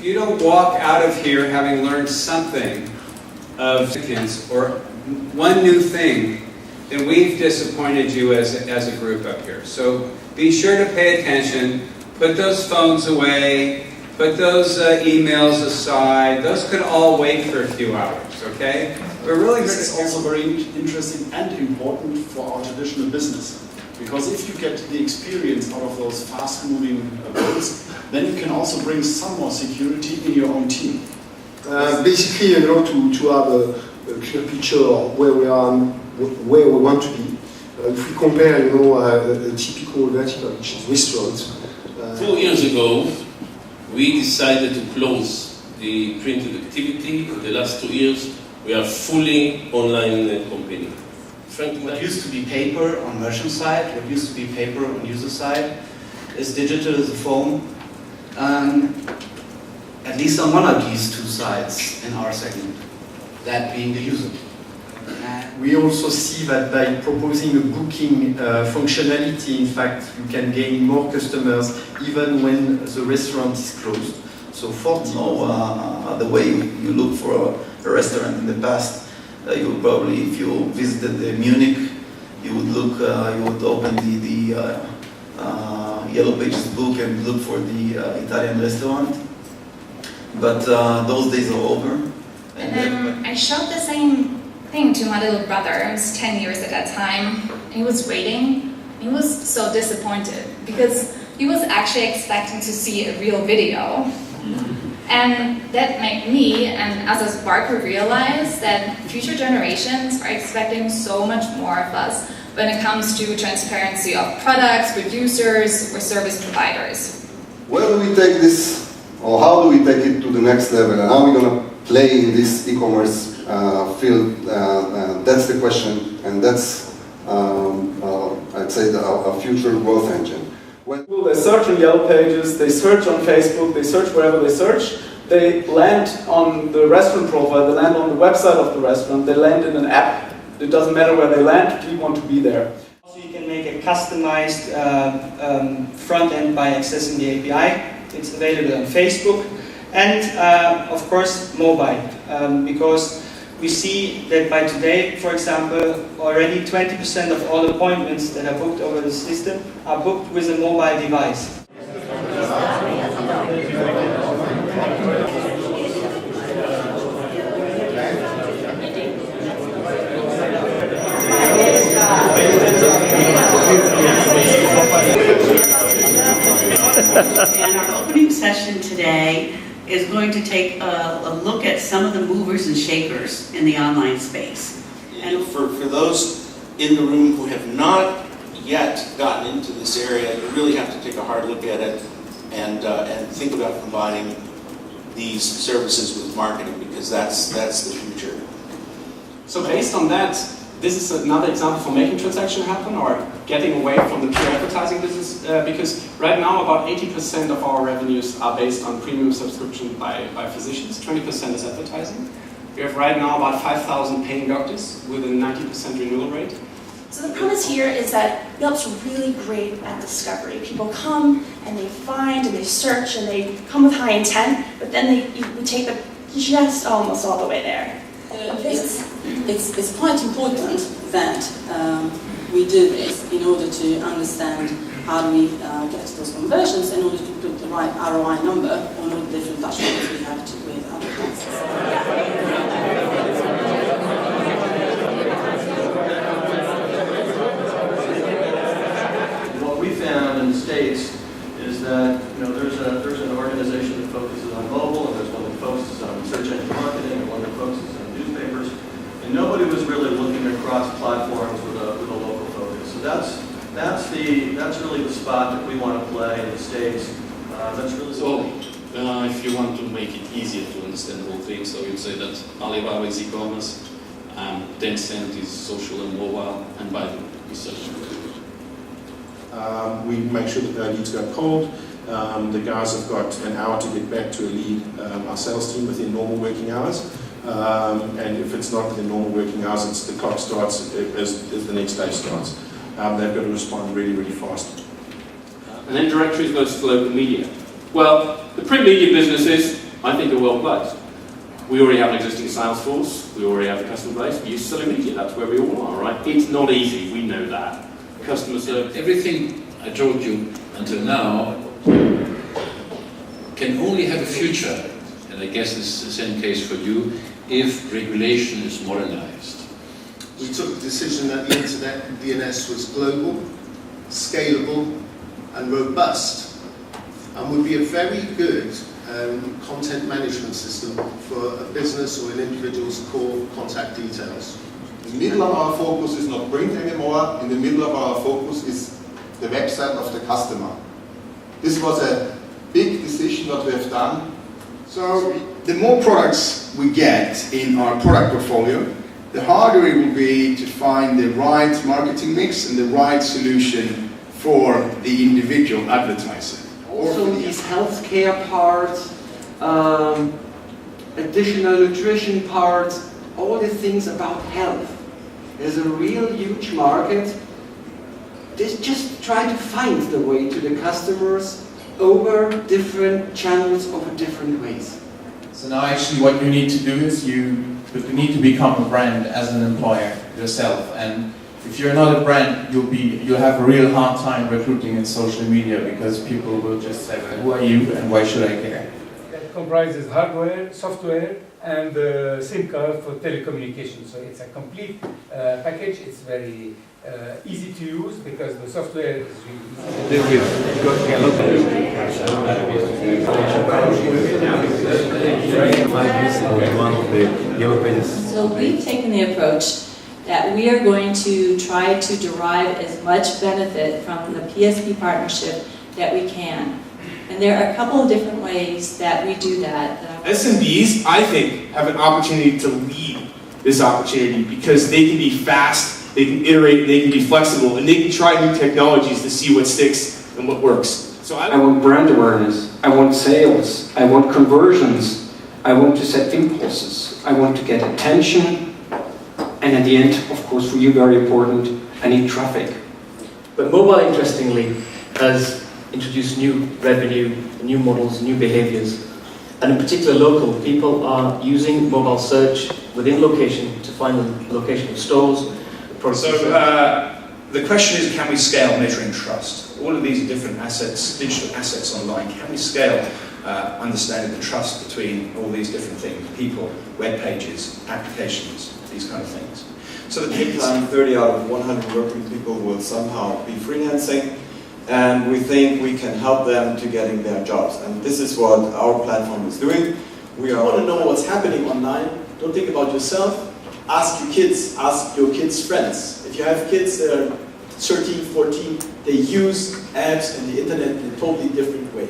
If you don't walk out of here having learned something of significance or one new thing, then we've disappointed you as a group up here. So be sure to pay attention, put those phones away, put those emails aside. Those could all wait for a few hours, okay? We're really This is also very interesting and important for our traditional business. Because if you get the experience out of those fast-moving roles, then you can also bring some more security in your own team. Basically, you know, to have a clear picture of where we are and where we want to be. If we compare, you know, a typical vertical, which is restaurants. 4 years ago, we decided to close the printed activity. In the last 2 years, we are fully online company. What used to be paper on merchant side, what used to be paper on user side, is digital as a phone. At least on one of these two sides in our segment, that being the user. We also see that by proposing a booking functionality, in fact, you can gain more customers even when the restaurant is closed. So 40. The way you look for a restaurant in the past, you would probably, if you visited Munich, you would open the Yellow Pages book and look for the Italian restaurant. But those days are over. And then I showed the same thing to my little brother. He was 10 years at that time. And he was waiting. He was so disappointed because he was actually expecting to see a real video. And that made me and us as Barker realize that future generations are expecting so much more of us when it comes to transparency of products, producers, or service providers. Where do we take this, or how do we take it to the next level, and how are we going to play in this e-commerce field? That's the question, and that's, I'd say, our future growth engine. When they search on Yellow Pages, they search on Facebook, they search wherever they search, they land on the restaurant profile, they land on the website of the restaurant, they land in an app. It doesn't matter where they land, we want to be there. So you can make a customized front end by accessing the API. It's available on Facebook and of course mobile, because we see that by today, for example, already 20% of all appointments that are booked over the system are booked with a mobile device. And our opening session today is going to take a look at some of the movers and shakers in the online space. And for those in the room who have not yet gotten into this area, you really have to take a hard look at it and think about combining these services with marketing, because that's the future. So based on that, this is another example for making transaction happen or getting away from the pure advertising business, because right now about 80% of our revenues are based on premium subscription by physicians, 20% is advertising. We have right now about 5,000 paying doctors with a 90% renewal rate. So the premise here is that Yelp's really great at discovery. People come and they find and they search and they come with high intent, but then we take them just almost all the way there. It's quite important that we do this in order to understand how do we get those conversions, in order to put the right ROI number on all the different touchpoints we have with advertisers. What we found in the States is that there's an organization that focuses on mobile, and there's one that focuses on search engine marketing, and one that focuses on newspapers. And nobody was really looking across platforms with a local focus. So that's really the spot that we want to play in the States. That's really so. If you want to make it easier to understand the whole thing, so you'd say that Alibaba is e-commerce, Tencent is social and mobile, and Baidu is search. We make sure that their leads go cold. The guys have got an hour to get back to a lead, our sales team, within normal working hours. And if it's not within normal working hours, the clock starts as the next day starts. They've got to respond really, really fast. And then directories versus local media. Well, the print media business is I think are well placed. We already have an existing sales force, we already have a customer base, we use social media, that's where we all are, right? It's not easy, we know that. Customer service. Everything I told you until now can only have a future, and I guess it's the same case for you, if regulation is modernized. We took the decision that the Internet and DNS was global, scalable and robust, and would be a very good content management system for a business or an individual's core contact details. In the middle of our focus is not print anymore, in the middle of our focus is the website of the customer. This was a big decision that we have done. So the more products we get in our product portfolio, the harder it will be to find the right marketing mix and the right solution for the individual advertiser. Also these healthcare parts, additional nutrition parts, all the things about health. There's a real huge market. Just try to find the way to the customers over different channels, over different ways. So now actually what you need to do is you need to become a brand as an employer yourself. And if you're not a brand, you'll have a real hard time recruiting in social media because people will just say, well, who are you and why should I care? That comprises hardware, software, and the SIM card for telecommunications. So it's a complete package. It's very easy to use because the software is really So we've taken the approach that we are going to try to derive as much benefit from the PSP partnership that we can. And there are a couple of different ways that we do that. SMBs, I think, have an opportunity to lead this opportunity because they can be fast, they can iterate, they can be flexible, and they can try new technologies to see what sticks and what works. So I want brand awareness, I want sales, I want conversions, I want to set impulses, I want to get attention, and at the end, of course, for you very important, I need traffic. But mobile, interestingly, has introduced new revenue, new models, new behaviors. And in particular local, people are using mobile search within location to find the location of stores. The question is, can we scale measuring trust? All of these are different assets, digital assets online. Can we scale understanding the trust between all these different things, people, web pages, applications, these kind of things? So the peak time, 30 out of 100 working people will somehow be freelancing, and we think we can help them to getting their jobs. And this is what our platform is doing. If you want to know what's happening online, don't think about yourself. Ask your kids, ask your kids' friends. If you have kids that are 13, 14, they use apps and the internet in a totally different way.